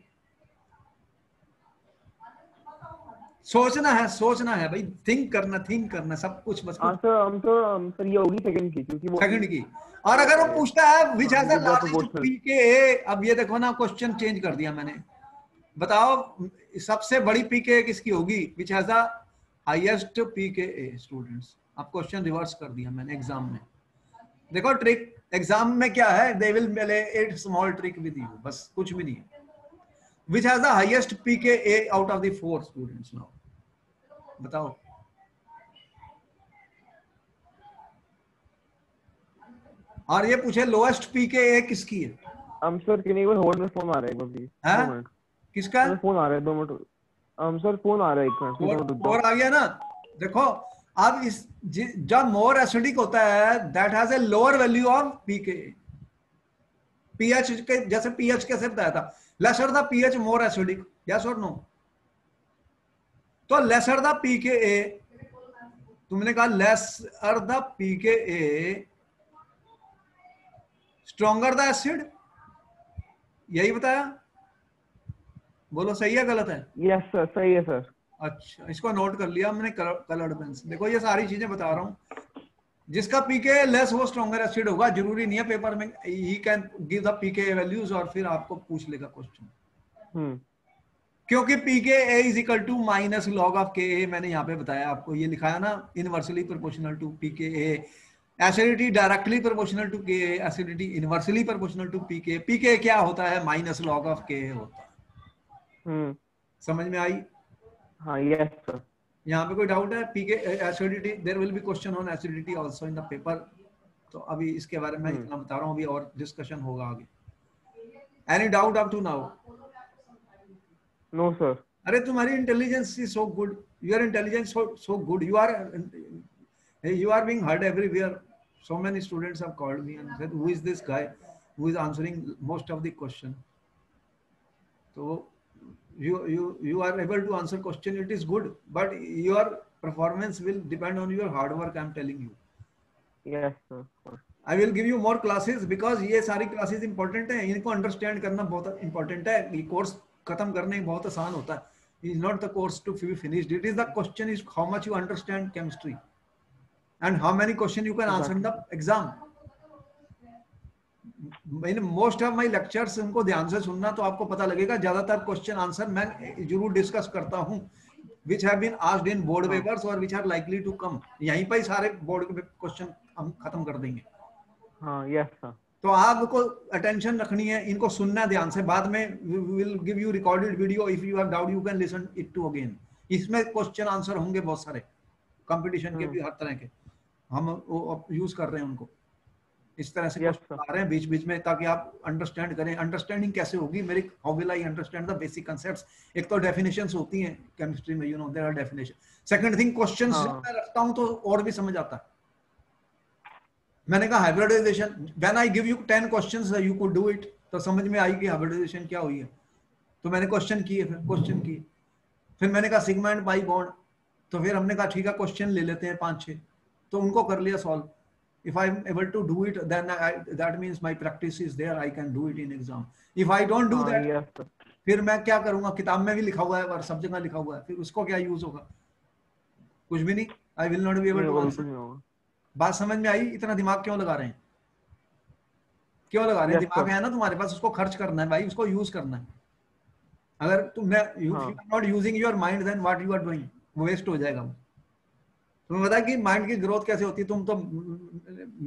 सोचना है भाई, थिंक करना सब कुछ, बस कुछ। सर ये होगी सेकंड की क्योंकि वो सेकंड की। और अगर वो पूछता है विच हैज द क्योंकि बहुत लार्जेस्ट प्रोपोर्शनल। पी के ए, अब ये देखो ना, क्वेश्चन चेंज कर दिया मैंने। बताओ सबसे बड़ी पीके किसकी होगी, which has the highest pKa. Students, अब क्वेश्चन रिवर्स कर दिया मैंने एग्जाम में। देखो ट्रिक एग्जाम में क्या है, they will play a small trick with you, बस कुछ भी नहीं है। Which has the highest pKa out of the 4 students? Now बताओ। और ये पूछे लोएस्ट पीके ए किसकी है? सर कि नहीं वो होल्ड में फोन आ रहा है एक मिनट, 2 मिनट। किसका? फोन आ रहा है 2 मिनट। सर फोन आ रहा है एक मिनट, 2 मिनट रुक जाओ। फोर आ गया ना? देखो अब इस जब मोर एसिडिक होता है, that has a lower value of pK. PH के जैसे पीएच कैसे बताया था, lesser the pH more acidic, yes और नो? तो लेसर द पीके ए, तुमने कहा lesser the pKa stronger the acid, यही बताया? बोलो सही है गलत है? यस सर सही है सर। अच्छा, इसको नोट कर लिया मैंने, कलर्ड पेन से। देखो ये सारी चीजें बता रहा हूं, जिसका पीके लेस वो स्ट्रॉन्गर एसिड होगा। जरूरी नहीं है पेपर में ही can give the pK values और फिर आपको पूछ लेगा क्वेश्चन। क्योंकि pK a is equal to minus log of K a, मैंने यहाँ पे बताया आपको, ये लिखा है ना, inversely proportional to pKa. Acidity directly proportional to K, acidity inversely proportional to pK. PK क्या होता है? माइनस लॉग ऑफ के होता है। समझ में आई? हाँ यस सर। यहाँ पे कोई डाउट है? PK acidity, there will be question on acidity also in the paper. तो अभी इसके बारे में इतना बता रहा हूँ, अभी और डिस्कशन होगा आगे। Any doubt up to now? No sir. अरे तुम्हारी intelligence is so good, your intelligence so good, you are being heard everywhere. So many students have called me and said, who is this guy who is answering most of the question? So you are able to answer question, it is good, but your performance will depend on your hard work, I am telling you. Yes sir. I will give you more classes because ये सारी classes important है, इनको understand करना बहुत important है। ये course खत्म करने बहुत आसान होता है। It is not the course to be finished. It is the question is how much you understand chemistry and how many questions you can answer in the exam. In most of my lectures उनको ध्यान से सुनना तो आपको पता लगेगा। ज्यादातर question answer मैं जरूर डिस्कस करता हूँ, which have been asked in board papers or which are likely to come. यहीं पर ही सारे बोर्ड के क्वेश्चन हम खत्म कर देंगे। हाँ यस सर। तो आपको अटेंशन रखनी है, इनको सुनना ध्यान से। बाद में will give you recorded video, if you have doubt you can listen it to again. इसमें क्वेश्चन आंसर होंगे बहुत सारे, कंपटीशन के भी, हर तरह के हम यूज कर रहे हैं उनको। इस तरह से Yes, क्वेश्चन sir. आ रहे हैं बीच बीच में, ताकि आप अंडरस्टैंड करें। अंडरस्टैंडिंग कैसे होगी मेरी, how will I understand the basic concepts. एक तो डेफिनेशंस होती हैं केमिस्ट्री में, you know there are definition. Second thing, questions जब हाँ. मैं रखता हूं तो और भी समझ आता है। मैंने कहा hybridisation, when I give you 10 questions you could do it, तो समझ में आई कि हाइब्रिडाइजेशन क्या हुई है। तो मैंने क्वेश्चन किए, फिर क्वेश्चन किए, फिर मैंने कहा सिग्मा एंड पाई बॉन्ड, तो फिर हमने कहा ठीक है क्वेश्चन ले लेते हैं 5-6, तो उनको कर लिया solve. if I am able to do it, then that means my practice is there, I can do it in exam. If I don't do that, Yes, sir. फिर मैं क्या करूंगा, किताब में भी लिखा हुआ है और सब जगह लिखा हुआ है, फिर उसको क्या यूज होगा, कुछ भी नहीं। I will not be able नहीं टू होगा, बिल्कुल आंसर। नहीं होगा. बात समझ में आई? इतना दिमाग क्यों लगा रहे हैं, क्यों लगा रहे हैं? Yes, sir. दिमाग है ना तुम्हारे पास, उसको खर्च करना है भाई, उसको यूज करना है। अगर तुम यू हाँ. Are not using your mind, then what you are doing, waste हो जाएगा वो। तुम्हें पता है कि माइंड की ग्रोथ कैसे होती है? तुम तो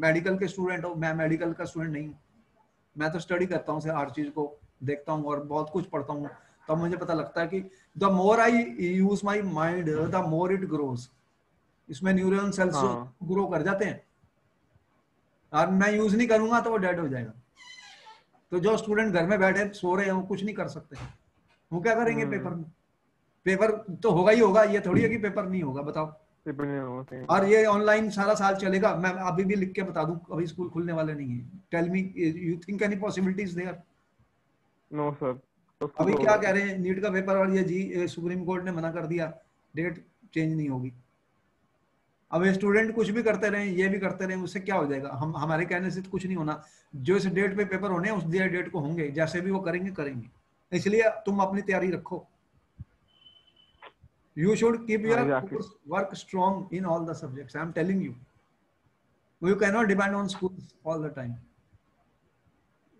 मेडिकल के स्टूडेंट हो, मैं मेडिकल का स्टूडेंट नहीं हूँ। मैं तो स्टडी करता हूँ, हर चीज को देखता हूँ और बहुत कुछ पढ़ता हूँ, तब मुझे पता लगता है कि the more I use my mind the more it grows. इसमें न्यूरल सेल्स हाँ. ग्रो कर जाते हैं, और मैं यूज नहीं करूंगा तो वो डेड हो जाएगा। तो जो स्टूडेंट घर में बैठे सो रहे हैं वो कुछ नहीं कर सकते, वो क्या करेंगे पेपर में? पेपर तो होगा ही होगा, ये थोड़ी है कि पेपर नहीं होगा, बताओ। पेपर नहीं होगा, सही. और ये ऑनलाइन सारा साल चलेगा, मैं अभी भी लिख के बता दूं, अभी स्कूल खुलने वाले नहीं है। Tell me, you think any possibilities there? No sir, तो स्कूल अभी तो क्या होगा. कह रहे हैं, नीट का पेपर, और ये जी सुप्रीम कोर्ट ने मना कर दिया, डेट चेंज नहीं होगी। अब ये स्टूडेंट कुछ भी करते रहे, ये भी करते रहे, उससे क्या हो जाएगा? हम हमारे कहने से तो कुछ नहीं होना। जो इस डेट पे पेपर होने हैं उस दिए डेट को होंगे, जैसे भी वो करेंगे करेंगे। इसलिए तुम अपनी तैयारी रखो। You should keep हाँ, your exactly. course work strong in all the subjects. I am telling you. You cannot depend on schools all the time.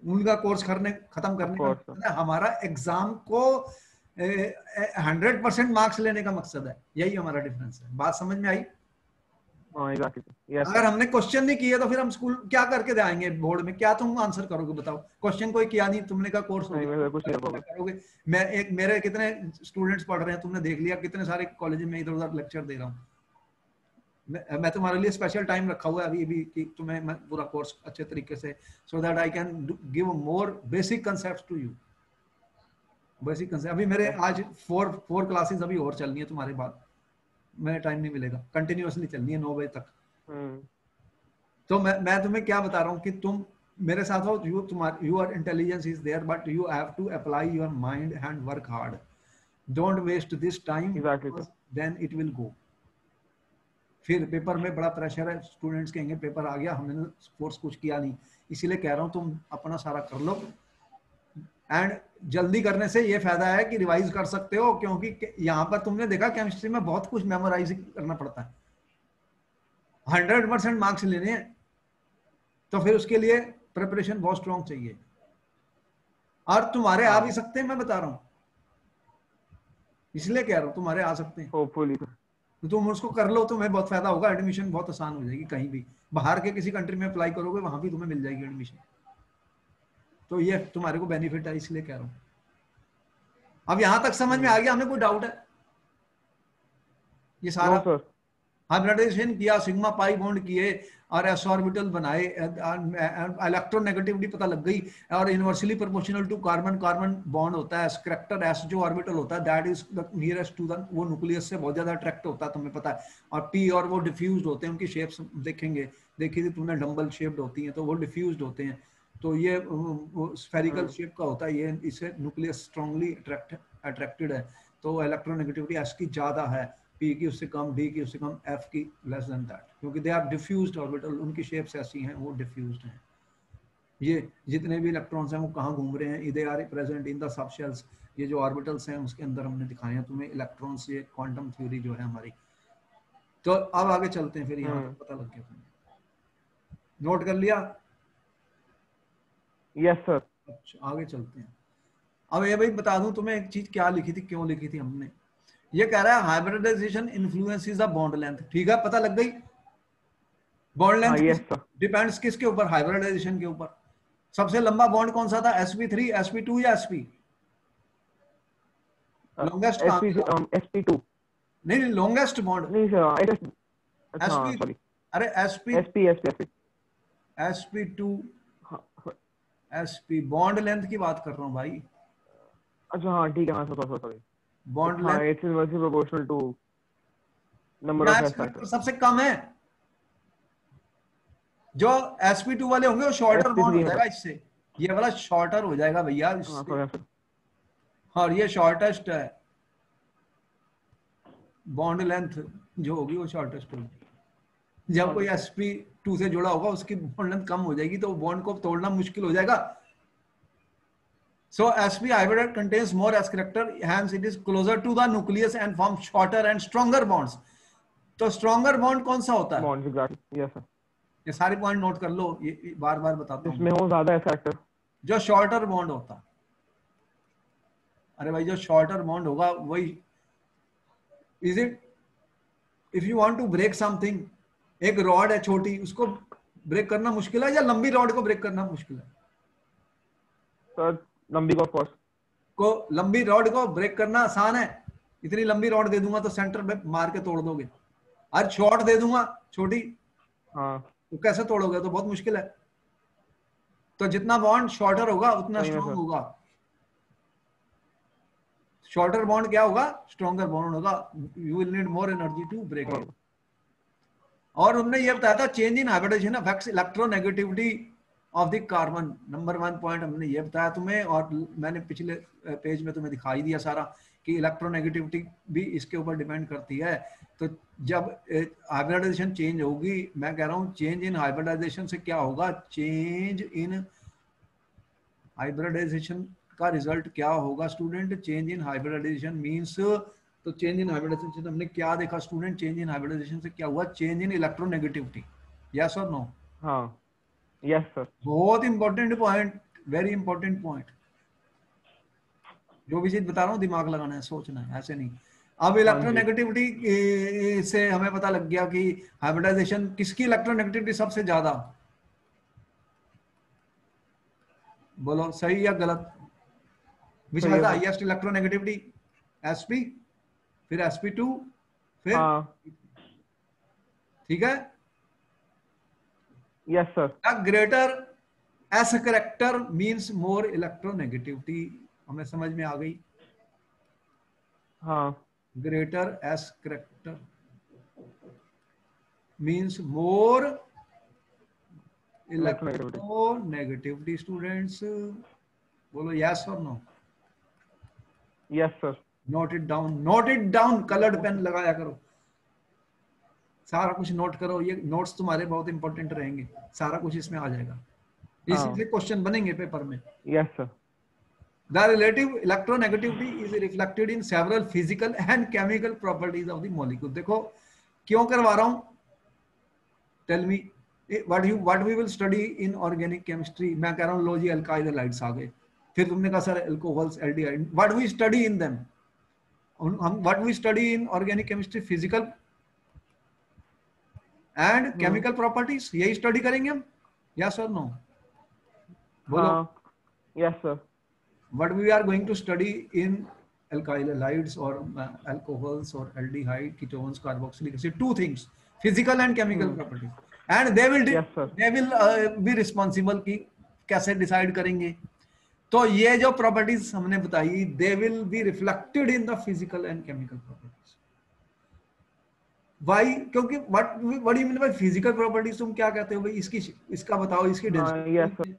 उनका कोर्स खत्म ऑफ करने का कोर्स सर. मकसद है, हमारा एग्जाम को 100% मार्क्स लेने का मकसद है। यही हमारा डिफरेंस है। बात समझ में आई? हाँ, एग्जैक्टली. यस अगर सर. हमने क्वेश्चन नहीं किए तो फिर हम स्कूल क्या करके जाएंगे बोर्ड में? क्या तुम आंसर करोगे बताओ? क्वेश्चन कोई किया नहीं, तुमने कहा कोर्स हो नहीं, गया, मैं कुछ नहीं कर क्या पाऊंगा. करोगे? मेरे कितने स्टूडेंट्स पढ़ रहे हैं तुमने देख लिया, कितने सारे कॉलेज में इधर उधर लेक्चर दे रहा हूँ। मैं तुम्हारे लिए स्पेशल टाइम रखा हुआ है अभी भी, कि तुम्हें मैं पूरा कोर्स अच्छे तरीके से, so that I can give more basic concepts to you. Basic concept अभी मेरे आज फोर क्लासेस अभी और चलनी है तुम्हारे बाद, मैं टाइम नहीं मिलेगा, कंटिन्यूअसली चलनी है 9 बजे तक। तो मैं तुम्हें क्या बता रहा हूँ कि तुम मेरे साथ हो, your intelligence is there, but you have to apply your mind and work hard. Don't waste this time, exactly. Then it will go. फिर पेपर में बड़ा प्रेशर है, स्टूडेंट्स कहेंगे पेपर आ गया, हमने कोर्स कुछ किया नहीं। इसीलिए कह रहा हूँ तुम अपना सारा कर लो, एंड जल्दी करने से ये फायदा है कि रिवाइज कर सकते हो, क्योंकि यहाँ पर तुमने देखा केमिस्ट्री में बहुत कुछ मेमोराइज करना पड़ता है, 100% मार्क्स लेने हैं, तो फिर उसके लिए प्रिपरेशन बहुत स्ट्रॉन्ग चाहिए। और तुम्हारे आ भी सकते हैं, मैं बता रहा हूँ, इसलिए कह रहा हूँ तुम्हारे आ सकते हैं, होपफुली. तो तुम उसको कर लो, तुम्हें बहुत फायदा होगा, एडमिशन बहुत आसान हो जाएगी। कहीं भी बाहर के किसी कंट्री में अप्लाई करोगे, वहां भी तुम्हें मिल जाएगी एडमिशन। तो ये तुम्हारे को बेनिफिट है, इसलिए कह रहा हूं। अब यहां तक समझ में आ गया? हमें कोई डाउट है? ये सारा हाइब्रिडाइजेशन किया, सिग्मा पाई बॉन्ड किए और एस ऑर्बिटल बनाए, इलेक्ट्रोनेगेटिविटी पता लग गई, और inversely proportional to carbon carbon bond होता है। करैक्टर एस जो ऑर्बिटल होता है, that is the nearest to the, वो न्यूक्लियस से बहुत ज्यादा अट्रैक्ट होता है, तुम्हें पता है। और पी और वो डिफ्यूज्ड होते हैं, उनकी शेप्स देखेंगे, देखी थी तुमने, डम्बल शेप्ड होती हैं, तो वो डिफ्यूज्ड होते हैं। तो ये स्फेरिकल शेप का होता है, ये इससे न्यूक्लियस स्ट्रांगली अट्रैक्टेड है। तो इलेक्ट्रोनेगेटिविटी एस की ज्यादा है, पी की उससे कम, डी की उससे कम, एफ की लेस देन दैट, क्योंकि दे आर डिफ्यूज्ड ऑर्बिटल, उनकी शेप्स ऐसी हैं, वो डिफ्यूज्ड हैं। ये जितने भी इलेक्ट्रॉन्स हैं वो कहाँ घूम रहे हैं? They are present in the subshells. ये जो ऑर्बिटल्स हैं उसके अंदर हमने दिखाए हैं तुम्हें इलेक्ट्रॉन्स, ये क्वांटम थ्योरी जो है हमारी। तो अब आगे चलते हैं, फिर यहाँ तक पता लग गया तुम्हें, नोट कर लिया? Yes sir. अच्छा आगे चलते हैं। अब ये भाई बता दूं तुम्हें एक चीज, क्या लिखी थी, क्यों लिखी थी हमने। ये कह रहा है hybridisation influences the bond length, ठीक है, पता लग गई। बॉन्ड लेंथ डिपेंड्स किसके ऊपर? हाइब्रिडाइजेशन के ऊपर। सबसे लंबा बॉन्ड कौन सा था? sp3, sp2 या sp? Longest sp2. नहीं, लॉन्गेस्ट बॉन्ड नहीं सर, sp, अरे sp sp2 हाँ sp बॉन्ड लेंथ की बात कर रहा हूँ भाई, अच्छा हाँ ठीक है, हाँ सॉरी सॉरी, बॉन्ड इट्स हाँ length it's inversely proportional to number यहाँ of s S character factor. सबसे कम है। जो sp2 वाले होंगे वो शॉर्टर बॉन्ड sp3 हो है जाएगा सर। इससे, ये वाला शॉर्टर हो जाएगा भैया हाँ इससे, सॉरी सर। और ये शॉर्टेस्ट है, बॉन्ड लेंथ जो होगी वो शॉर्टेस्ट होगी। जब हाँ कोई सर। sp2 से जुड़ा होगा उसकी बॉन्ड लेंथ कम हो जाएगी तो बॉन्ड को तोड़ना मुश्किल हो जाएगा। So sp hybrid contains more s character, hence it is closer to the nucleus and forms shorter and stronger bonds. तो स्ट्रॉन्गर बॉन्ड कौन सा होता है? Bonds exactly, yes sir. ये सारे पॉइंट नोट कर लो, ये बार बार बताता हूँ। जिसमें हो ज्यादा एस फैक्टर। जो शॉर्टर बॉन्ड होता है, अरे भाई जो शॉर्टर बॉन्ड होगा वही, is it, if you want to break something, एक रॉड है छोटी, उसको ब्रेक करना मुश्किल है या लंबी रॉड को ब्रेक करना मुश्किल है? सर लंबी का ऑफ कोर्स। को लंबी रॉड को ब्रेक करना आसान है, इतनी लंबी रॉड दे दूंगा तो सेंटर में मार के तोड़ दोगे। आज शॉर्ट दे दूंगा छोटी, हाँ तो कैसे तोड़ोगे? तो बहुत मुश्किल है। तो जितना बॉन्ड शॉर्टर होगा उतना सही में स्ट्रॉन्ग सर। होगा। शॉर्टर बॉन्ड क्या होगा? स्ट्रॉन्गर बॉन्ड होगा। You will need more energy to break it. और हमने ये बताया था change in hybridisation affects electronegativity of the carbon. Number 1 point हमने ये बताया तुम्हें, और मैंने पिछले पेज में तुम्हें दिखाई दिया सारा कि इलेक्ट्रोनेगेटिविटी भी इसके ऊपर डिपेंड करती है। तो जब हाइब्रिडाइजेशन चेंज होगी, मैं कह रहा हूँ चेंज इन हाइब्रिडाइजेशन से क्या होगा, चेंज इन हाइब्रिडाइजेशन का रिजल्ट क्या होगा student? Change in hybridisation means, तो चेंज इन हाइब्रिडाइजेशन हमने क्या देखा स्टूडेंट? चेंज इन हाइब्रिडाइजेशन से क्या हुआ? Change in electronegativity. यस और नो? हाँ यस सर। बहुत important point, very important point. जो भी चीज बता रहा हूँ दिमाग लगाना है, सोचना है, ऐसे नहीं। अब हाँ जी। इलेक्ट्रोनेगेटिविटी से हमें पता लग गया कि हाइब्रिडाइजेशन किसकी इलेक्ट्रोनेगेटिविटी सबसे ज्यादा, बोलो सही या गलत? विच सही हैज है the sir. Highest electronegativity? sp, फिर sp2, फिर, हाँ ठीक है। Yes sir. Greater s character means more electronegativity, हमें समझ में आ गई? हाँ greater s character means more electronegativity. Electronegativity. Students बोलो यस और no? Yes sir. Note it down, note it down, coloured pen लगाया करो, सारा कुछ नोट करो। ये नोट्स तुम्हारे बहुत इंपॉर्टेंट रहेंगे, सारा कुछ इसमें आ जाएगा, इसी हाँ से क्वेश्चन बनेंगे पेपर में। Yes sir. The relative electronegativity is reflected in several physical and chemical properties of the molecule. देखो क्यों करवा रहा हूं? Tell me what we will study in organic chemistry. मैं कह रहा हूं लो जी अल्काइल हैलाइड्स आ गए, फिर तुमने कहा sir alcohols aldehyde, what we study in them, हम what we study in organic chemistry, physical and chemical properties, यही स्टडी करेंगे हम, yes or no? बोलो। हाँ yes sir. What we are going to study in alkyl halides or alcohols or aldehyde, ketones, carboxylic acid, two things, physical and chemical properties, and they will yes sir. be responsible कि कैसे decide करेंगे। तो ये जो properties हमने बताई, they will be reflected in the physical and chemical properties. Why? क्योंकि what you mean by physical properties? तुम क्या कहते हो भाई? इसकी, इसका बताओ, इसकी हाँ यस सर। डेंसिटी,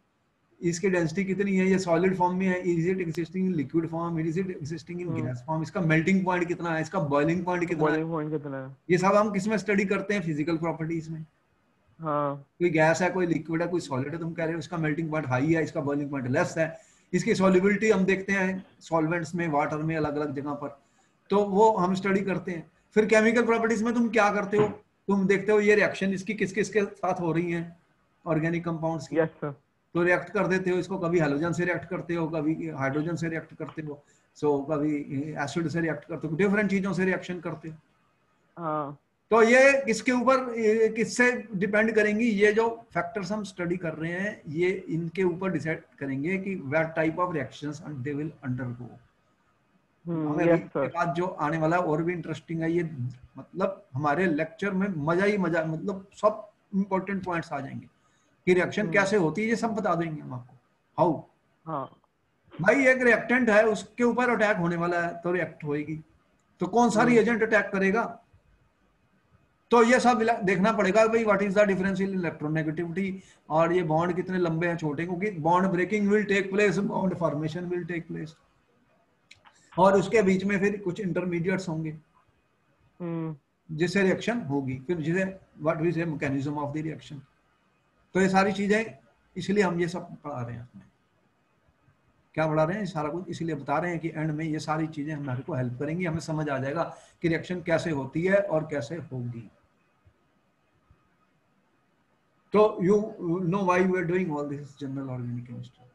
इसकी डेंसिटी कितनी है, ये सॉलिड फॉर्म में है, is it existing in liquid form, is it existing in gas form, इसका मेल्टिंग पॉइंट कितना है, इसका बॉइलिंग पॉइंट इसका कितना है, बॉइलिंग पॉइंट कितना है? ये सब हम किसमें स्टडी करते हैं? फिजिकल प्रॉपर्टीज में। हाँ कोई गैस है, कोई लिक्विड है, कोई सॉलिड है, तुम कह रहे हो इसका मेल्टिंग पॉइंट हाई है, इसका बॉइलिंग पॉइंट लेस है, इसकी सॉल्युबिलिटी हम देखते हैं सॉल्वेंट्स में, वाटर में, अलग अलग जगह पर, तो वो हम स्टडी करते हैं। फिर केमिकल प्रॉपर्टीज में तुम क्या करते हो? तुम देखते हो ये रिएक्शन इसकी किस किस के साथ हो रही है, ऑर्गेनिक कंपाउंड्स की, यस सर। तो रिएक्ट कर देते हो इसको, कभी हेलोजन से रिएक्ट करते हो, कभी हाइड्रोजन से रिएक्ट करते हो, सो कभी एसिड से रिएक्ट करते हो, डिफरेंट चीजों से रिएक्शन करते हो। हाँ तो ये किसके ऊपर, किससे डिपेंड करेंगी? ये जो फैक्टर्स हम स्टडी कर रहे हैं, ये इनके ऊपर डिसाइड करेंगे कि what type of reactions they will undergo. हमें अभी यस इसके सर। बाद जो आने वाला है और भी इंटरेस्टिंग है ये, मतलब हमारे लेक्चर में मजा ही मजा, मतलब सब इंपॉर्टेंट पॉइंट्स आ जाएंगे। कि रिएक्शन कैसे होती है, ये सब बता देंगे हम आपको। हाउ, हाँ। भाई एक रिएक्टेंट है, उसके ऊपर अटैक होने वाला है तो रिएक्ट होएगी, तो कौन सा रिएजेंट अटैक करेगा, तो ये सब देखना पड़ेगा भाई, what is the difference in electronegativity, और ये बॉन्ड कितने लंबे हैं छोटे, क्योंकि bond breaking will take place, bond formation will take place, और उसके बीच में फिर कुछ इंटरमीडिएट्स होंगे जिससे रिएक्शन होगी, फिर जिसे व्हाट वी से मैकेनिज्म ऑफ द रिएक्शन। तो ये सारी चीजें, इसलिए हम ये सब पढ़ा रहे हैं। इसमें क्या पढ़ा रहे हैं, सारा कुछ इसलिए बता रहे हैं कि एंड में ये सारी चीजें हमारे को हेल्प करेंगी, हमें समझ आ जाएगा कि रिएक्शन कैसे होती है और कैसे होगी। तो you know why we are doing all this general organic chemistry,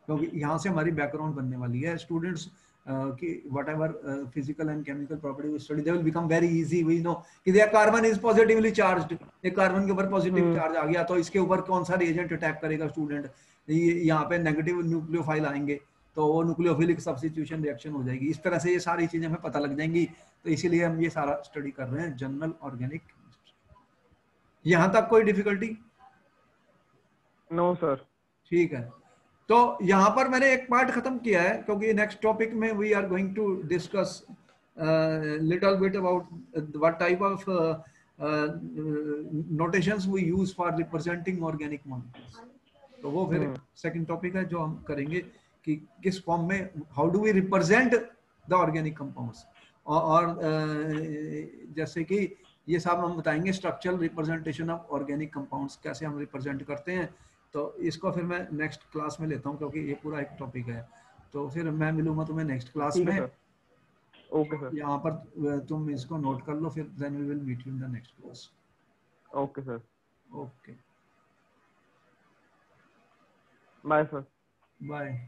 क्योंकि यहाँ से हमारी बैकग्राउंड बनने वाली है। स्टूडेंट्स कि whatever physical and chemical property we study, they will become very easy. We know कि their carbon is positively charged, एक कार्बन के ऊपर पॉजिटिव चार्ज आ गया, तो इसके ऊपर कौन सा रिएजेंट अटैक करेगा स्टूडेंट, यहाँ पे नेगेटिव न्यूक्लियोफाइल आएंगे तो वो न्यूक्लियोफिलिक सब्स्टिट्यूशन रिएक्शन हो जाएगी। इस तरह से ये सारी चीजें हमें पता लग जाएंगी, तो इसीलिए हम ये सारा स्टडी कर रहे हैं जनरल ऑर्गेनिक केमिस्ट्री। यहाँ तक कोई डिफिकल्टी? No sir. ठीक है, तो यहां पर मैंने एक पार्ट खत्म किया है, क्योंकि नेक्स्ट टॉपिक में we are going to discuss little bit about what type of notations we use for representing organic molecules. तो वो फिर सेकंड टॉपिक है जो हम करेंगे कि किस फॉर्म में, how do we represent the organic compounds, और जैसे कि ये सब हम बताएंगे structural representation of organic compounds, कैसे हम रिप्रेजेंट करते हैं। तो इसको फिर मैं नेक्स्ट क्लास में लेता हूँ, क्योंकि ये पूरा एक टॉपिक है। तो फिर मैं मिलूंगा तुम्हें नेक्स्ट क्लास में। Okay sir. यहाँ पर तुम इसको नोट कर लो, फिर then we will meet you in the next class. Okay sir. Okay, bye sir. Bye.